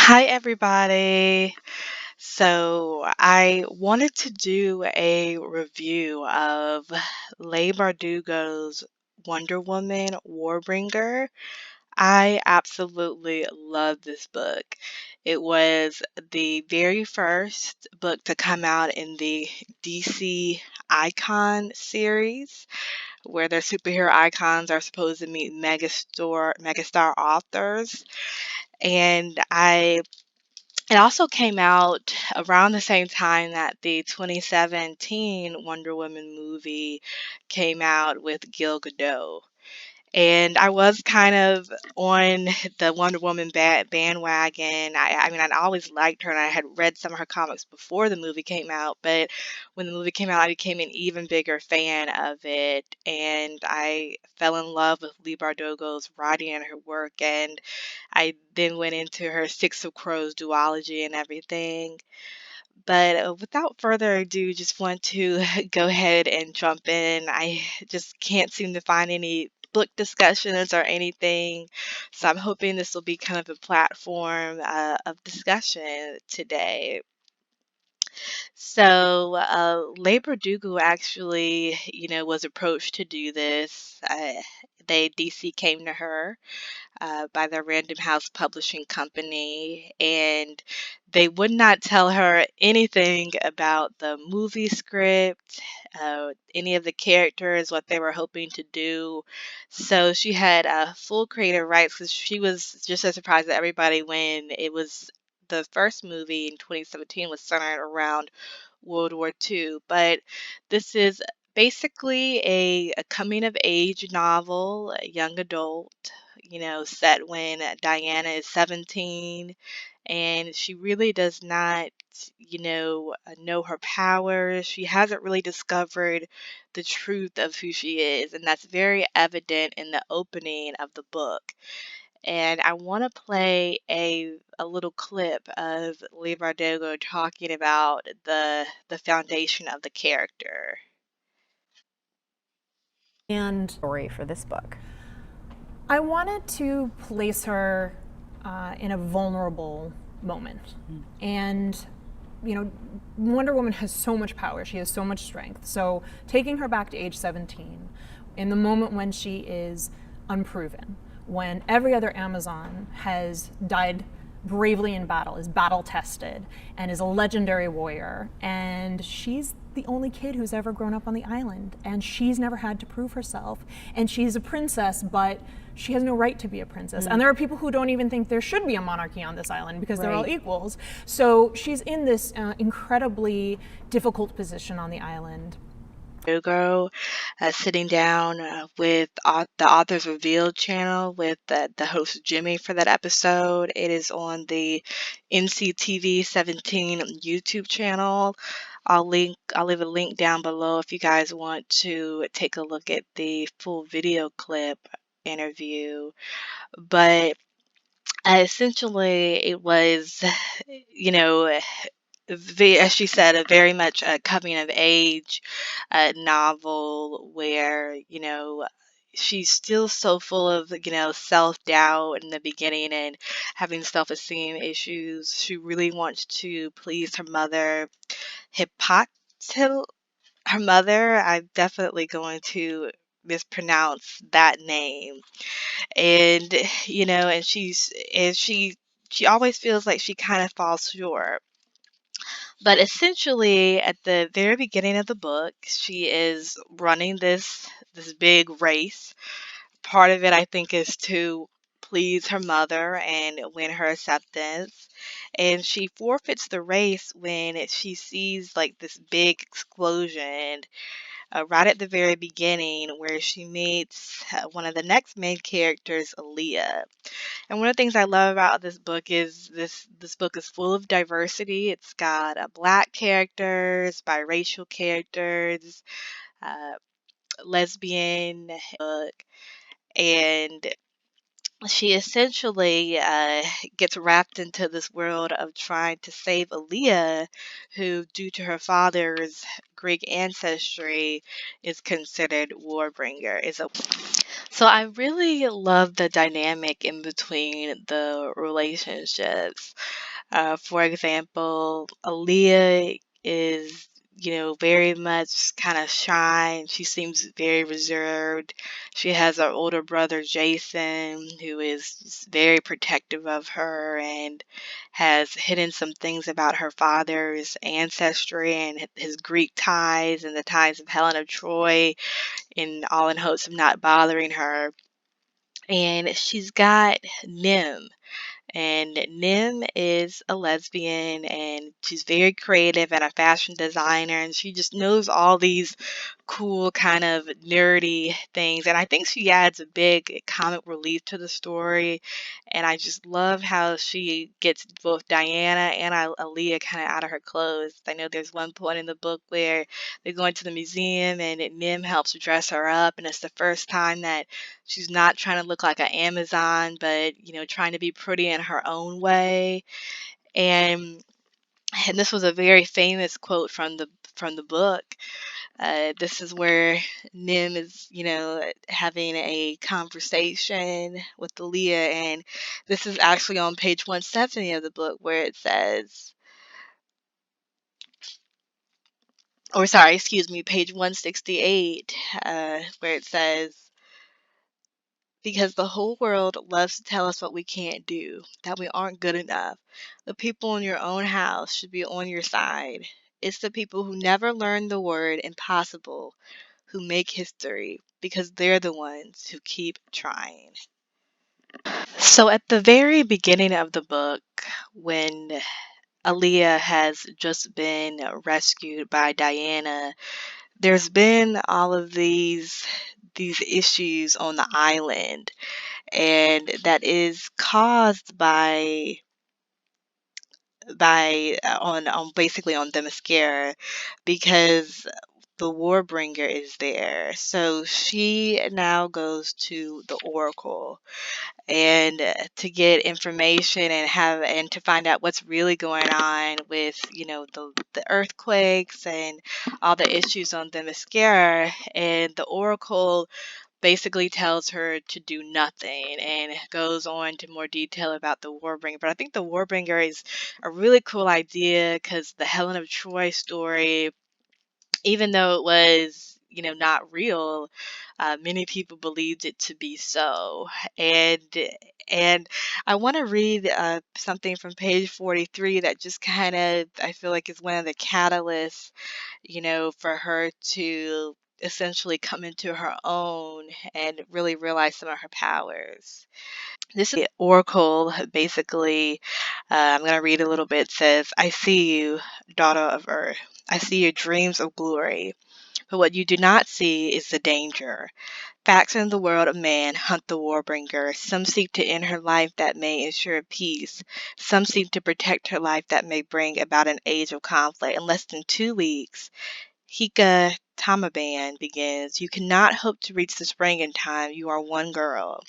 Hi, everybody. So, I wanted to do a review of Leigh Bardugo's Wonder Woman Warbringer. I absolutely love this book. It was the very first book to come out in the DC Icon series, where their superhero icons are supposed to meet megastar authors. And it also came out around the same time that the 2017 Wonder Woman movie came out with Gal Gadot. And I was kind of on the Wonder Woman bandwagon. I mean, I'd always liked her, and I had read some of her comics before the movie came out. But when the movie came out, I became an even bigger fan of it, and I fell in love with Leigh Bardugo's writing and her work. And I then went into her Six of Crows duology and everything. But without further ado, just want to go ahead and jump in. I just can't seem to find any book discussions or anything. So I'm hoping this will be kind of a platform of discussion today. So, Leigh Bardugo actually, was approached to do this. DC came to her by the Random House Publishing Company, and they would not tell her anything about the movie script, any of the characters, what they were hoping to do. So she had full creative rights because she was just as surprised as everybody when it was the first movie in 2017 was centered around World War II. But this is basically a coming of age novel, a young adult, set when Diana is 17, and she really does not, know her powers. She hasn't really discovered the truth of who she is, and that's very evident in the opening of the book. And I want to play a little clip of Leigh Bardugo talking about the foundation of the character. And Story for this book. I wanted to place her in a vulnerable moment. And, Wonder Woman has so much power, she has so much strength. So taking her back to age 17, in the moment when she is unproven, when every other Amazon has died bravely in battle, is battle tested, and is a legendary warrior, and she's the only kid who's ever grown up on the island, and she's never had to prove herself, and she's a princess, but she has no right to be a princess. And there are people who don't even think there should be a monarchy on this island because they're all equals. So she's in this incredibly difficult position on the island. Bardugo sitting down with the Authors Revealed channel with the host Jimmy for that episode. It is on the NCTV 17 YouTube channel. I'll leave a link down below if you guys want to take a look at the full video clip interview. But essentially, it was, you know, as she said, a very much a coming of age novel where, she's still so full of, self doubt in the beginning and having self esteem issues. She really wants to please her mother, Hippolyta. Her mother, I'm definitely going to mispronounce that name. And, and she always feels like she kind of falls short. But essentially, at the very beginning of the book, she is running this big race. Part of it, I think, is to please her mother and win her acceptance. And she forfeits the race when she sees like this big explosion right at the very beginning, where she meets one of the next main characters, Aaliyah. And one of the things I love about this book is this book is full of diversity. It's got black characters, biracial characters, uh, lesbian book, and she essentially gets wrapped into this world of trying to save Aaliyah, who, due to her father's Greek ancestry, is considered Warbringer. So I really love the dynamic in between the relationships. For example, Aaliyah is, very much kind of shy and she seems very reserved. She has her older brother, Jason, who is just very protective of her and has hidden some things about her father's ancestry and his Greek ties and the ties of Helen of Troy, all in hopes of not bothering her. And she's got Nim. And Nim is a lesbian and she's very creative and a fashion designer and she just knows all these cool kind of nerdy things. And I think she adds a big comic relief to the story. And I just love how she gets both Diana and Aaliyah kind of out of her clothes. I know there's one point in the book where they're going to the museum and Nim helps dress her up. And it's the first time that she's not trying to look like an Amazon, but trying to be pretty in her own way. And and this was a very famous quote from the book. This is where Nim is, having a conversation with Aaliyah, and this is actually on page 170 of the book where it says, or sorry, excuse me, page 168, where it says, because the whole world loves to tell us what we can't do, that we aren't good enough. The people in your own house should be on your side. It's the people who never learn the word impossible who make history because they're the ones who keep trying. So at the very beginning of the book, when Aaliyah has just been rescued by Diana, there's been all of these issues on the island, and that is caused by on basically on Themyscira because the Warbringer is there. So she now goes to the Oracle and to get information and to find out what's really going on with the earthquakes and all the issues on Themyscira. And the Oracle basically tells her to do nothing and goes on to more detail about the Warbringer. But I think the Warbringer is a really cool idea because the Helen of Troy story, even though it was, not real, many people believed it to be so. And and I want to read something from page 43 that just kind of I feel like is one of the catalysts, for her to essentially come into her own and really realize some of her powers. This is the Oracle, basically. I'm going to read a little bit. It says, I see you, daughter of Earth. I see your dreams of glory. But what you do not see is the danger. Facts in the world of man hunt the warbringer. Some seek to end her life that may ensure peace. Some seek to protect her life that may bring about an age of conflict. In less than 2 weeks, Hika Tamaban begins. You cannot hope to reach the spring in time. You are one girl.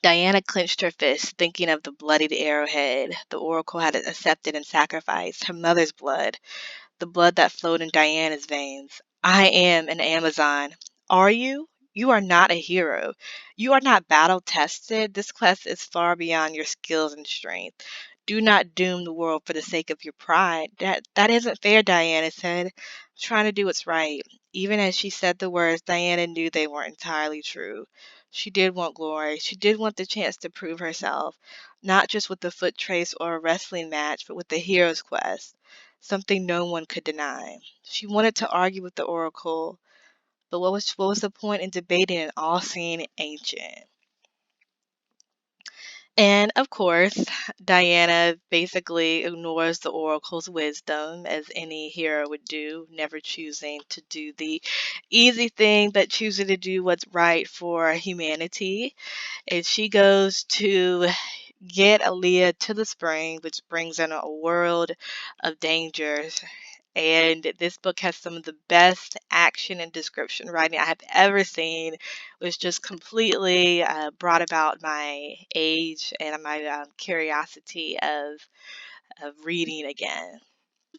Diana clenched her fist, thinking of the bloodied arrowhead the oracle had accepted and sacrificed, her mother's blood, the blood that flowed in Diana's veins. I am an Amazon. Are you? You are not a hero. You are not battle tested. This quest is far beyond your skills and strength. Do not doom the world for the sake of your pride. That isn't fair, Diana said. I'm trying to do what's right. Even as she said the words, Diana knew they weren't entirely true. She did want glory. She did want the chance to prove herself, not just with the foot trace or a wrestling match, but with the hero's quest, something no one could deny. She wanted to argue with the oracle, but what was the point in debating an all-seeing ancient? And of course, Diana basically ignores the oracle's wisdom, as any hero would do, never choosing to do the easy thing, but choosing to do what's right for humanity. And she goes to get Aaliyah to the spring, which brings in a world of dangers. And this book has some of the best action and description writing I have ever seen, which just completely brought about my age and my curiosity of reading again.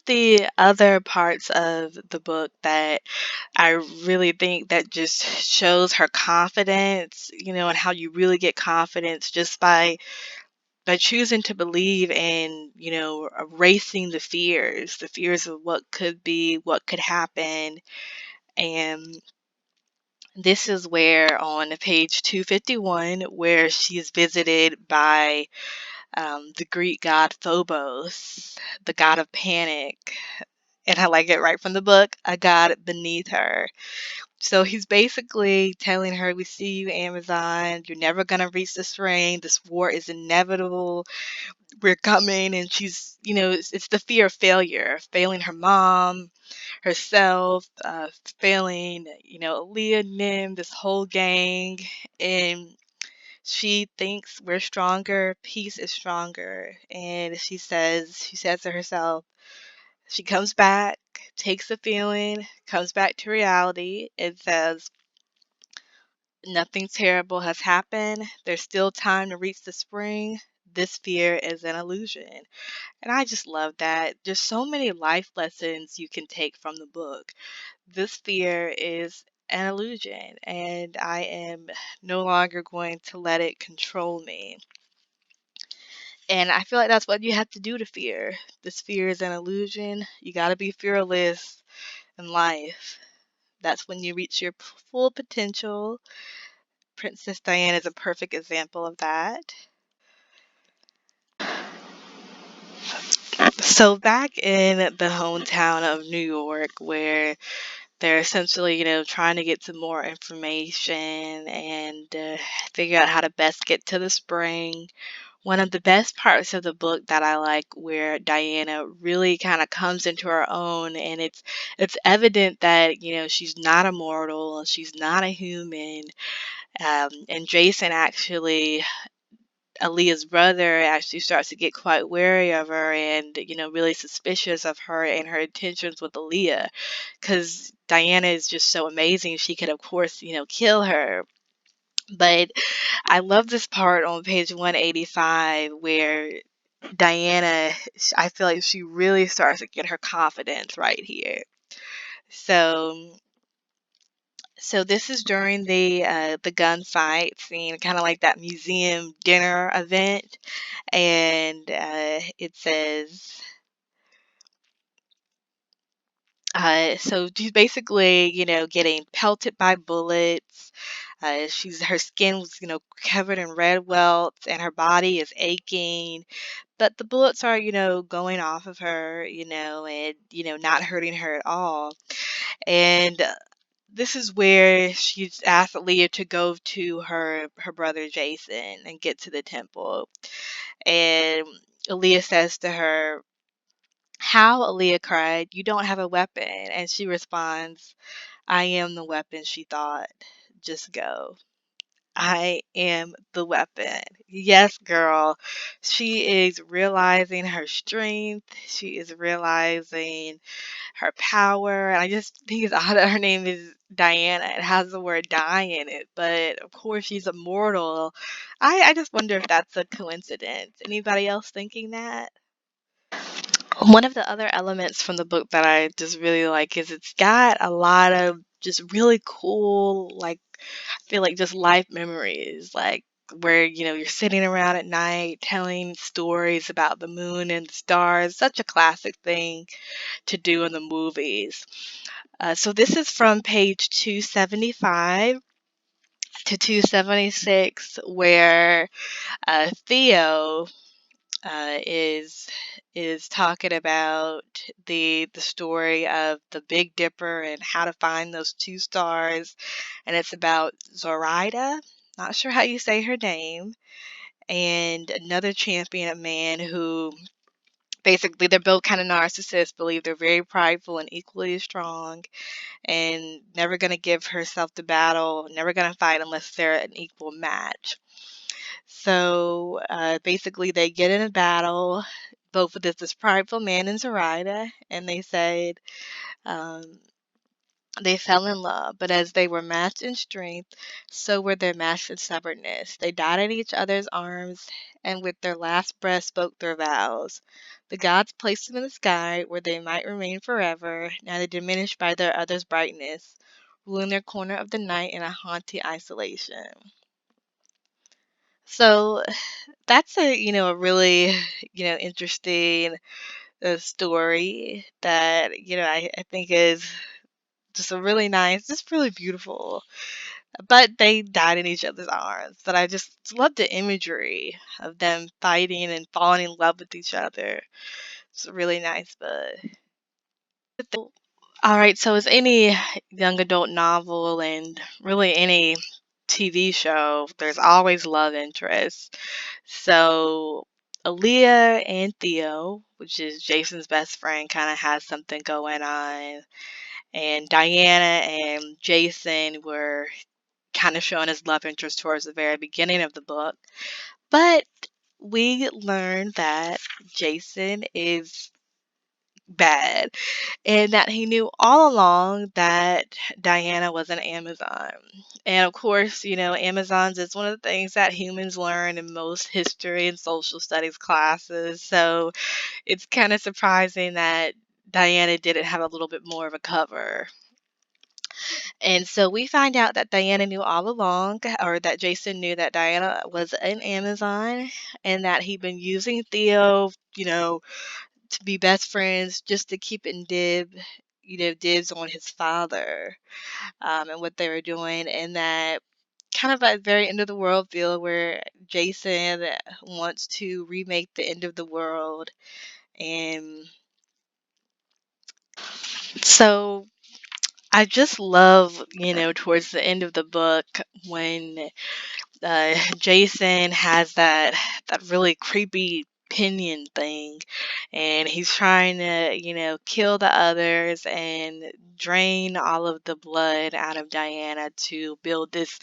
the other parts of the book that I really think that just shows her confidence, and how you really get confidence just by choosing to believe and, erasing the fears of what could be, what could happen. And this is where on page 251, where she's visited by the Greek god Phobos, the god of panic. And I like it right from the book, a god beneath her. So he's basically telling her, we see you, Amazon. You're never going to reach the spring. This war is inevitable. We're coming. And she's, it's the fear of failure, failing her mom, herself, failing, Leah, Nim, this whole gang. And she thinks we're stronger. Peace is stronger. And she says to herself, she comes back, takes the feeling, comes back to reality, and says, nothing terrible has happened. There's still time to reach the spring. This fear is an illusion. And I just love that. There's so many life lessons you can take from the book. This fear is an illusion, and I am no longer going to let it control me. And I feel like that's what you have to do to fear. This fear is an illusion. You got to be fearless in life. That's when you reach your full potential. Princess Diana is a perfect example of that. So back in the hometown of New York, where they're essentially, trying to get some more information and figure out how to best get to the spring. One of the best parts of the book that I like, where Diana really kind of comes into her own, and it's evident that she's not immortal, she's not a human, and Jason actually, Aaliyah's brother, actually starts to get quite wary of her and, really suspicious of her and her intentions with Aaliyah, because Diana is just so amazing. She could, of course, kill her. But I love this part on page 185 where Diana, I feel like she really starts to get her confidence right here. So this is during the gunfight scene, kind of like that museum dinner event, and it says, so she's basically, getting pelted by bullets. Her skin was, covered in red welts, and her body is aching. But the bullets are, going off of her, and not hurting her at all. And this is where she's asked Leah to go to her brother Jason and get to the temple. And Leah says to her, "How?" Aaliyah cried. "You don't have a weapon." And she responds, "I am the weapon," she thought. "Just go." I am the weapon. Yes, girl. She is realizing her strength. She is realizing her power. And I just think it's odd that her name is Diana. It has the word die in it, but of course she's immortal. I just wonder if that's a coincidence. Anybody else thinking that? One of the other elements from the book that I just really like is it's got a lot of just really cool, like, I feel like just life memories, like where, you're sitting around at night telling stories about the moon and the stars, such a classic thing to do in the movies. So this is from page 275 to 276, where Theo is talking about the story of the Big Dipper and how to find those two stars, and it's about Zoraida, not sure how you say her name, and another champion man who basically they're both kind of narcissists, believe they're very prideful and equally as strong, and never going to give herself the battle, never going to fight unless they're an equal match. So basically, they get in a battle, both with this prideful man and Zoraida, and they said um, they fell in love. But as they were matched in strength, so were their matched in stubbornness. They died in each other's arms, and with their last breath spoke their vows. The gods placed them in the sky where they might remain forever, now they diminished by their other's brightness, ruling their corner of the night in a haunting isolation. So that's a really, interesting story that, I think is just a really nice, just really beautiful. But they died in each other's arms. But I just love the imagery of them fighting and falling in love with each other. It's a really nice book. All right, so as any young adult novel and really any TV show, there's always love interest. So Aaliyah and Theo, which is Jason's best friend, kind of has something going on. And Diana and Jason were kind of showing his love interest towards the very beginning of the book. But we learn that Jason is bad and that he knew all along that Diana was an Amazon. And of course, Amazons is one of the things that humans learn in most history and social studies classes. So it's kind of surprising that Diana didn't have a little bit more of a cover. And so we find out that Diana knew all along, or that Jason knew that Diana was an Amazon, and that he'd been using Theo, to be best friends just to keep in dibs on his father, and what they were doing, and that kind of at the very end of the world feel where Jason wants to remake the end of the world. And so I just love, towards the end of the book when Jason has that really creepy pinion thing, and he's trying to, kill the others and drain all of the blood out of Diana to build this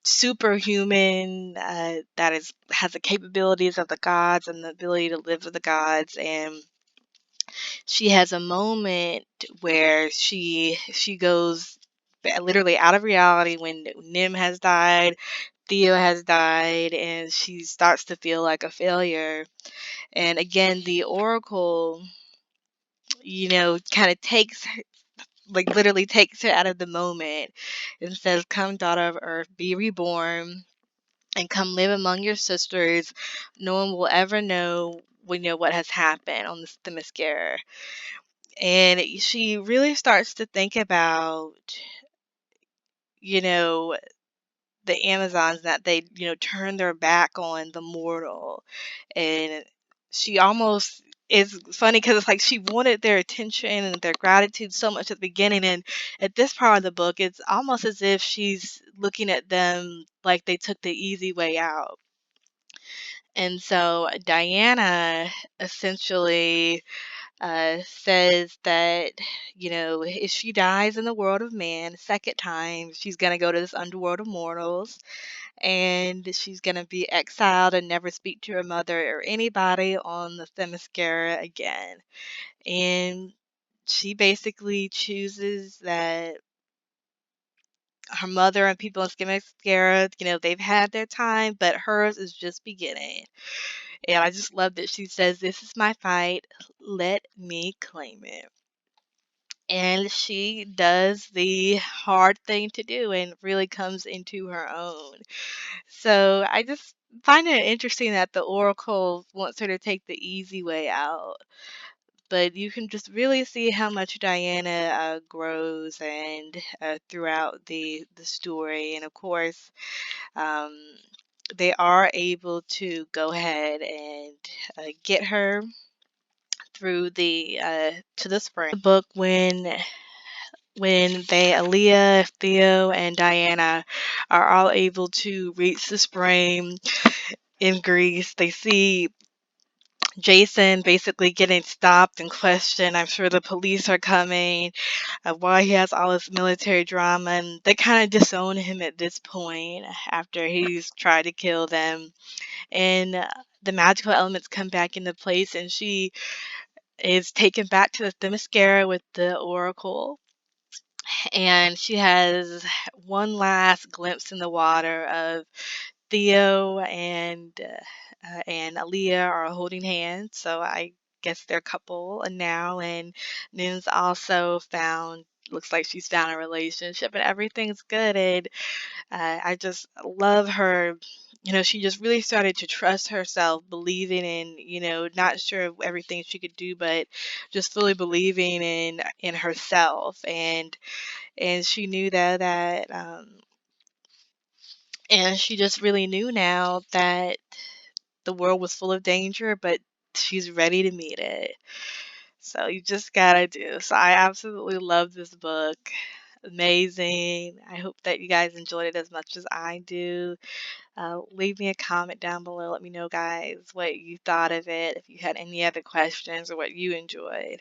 superhuman that is has the capabilities of the gods and the ability to live with the gods. And she has a moment where she goes literally out of reality when Nim has died, Theo has died, and she starts to feel like a failure. And again, the Oracle, kind of literally takes her out of the moment and says, "Come, daughter of Earth, be reborn, and come live among your sisters. No one will ever know what has happened on the mascara." And she really starts to think about, you know, the Amazons, that they, turn their back on the mortal. And she almost is funny because it's like she wanted their attention and their gratitude so much at the beginning. And at this part of the book, it's almost as if she's looking at them like they took the easy way out. And so Diana essentially says that, if she dies in the world of man a second time, she's going to go to this underworld of mortals, and she's going to be exiled and never speak to her mother or anybody on the Themyscira again. And she basically chooses that her mother and people in Themyscira, they've had their time, but hers is just beginning. And I just love that she says, "This is my fight. Let me claim it." And she does the hard thing to do and really comes into her own. So I just find it interesting that the Oracle wants her to take the easy way out. But you can just really see how much Diana grows and throughout the story. And of course, um, they are able to go ahead and get her through the to the spring. The book when Aaliyah, Theo, and Diana are all able to reach the spring in Greece. They see Jason basically getting stopped and questioned. I'm sure the police are coming. Why he has all this military drama, and they kind of disown him at this point after he's tried to kill them. And the magical elements come back into place, and she is taken back to the Themyscira with the Oracle. And she has one last glimpse in the water of Theo and and Aaliyah are holding hands, so I guess they're a couple now. And Noon's also found, looks like she's found a relationship, and everything's good. And I just love her. She just really started to trust herself, believing in, not sure of everything she could do, but just fully believing in herself. And she knew and she just really knew now that the world was full of danger, but she's ready to meet it. So you just gotta do. So I absolutely love this book. Amazing. I hope that you guys enjoyed it as much as I do. Leave me a comment down below. Let me know, guys, what you thought of it. If you had any other questions or what you enjoyed.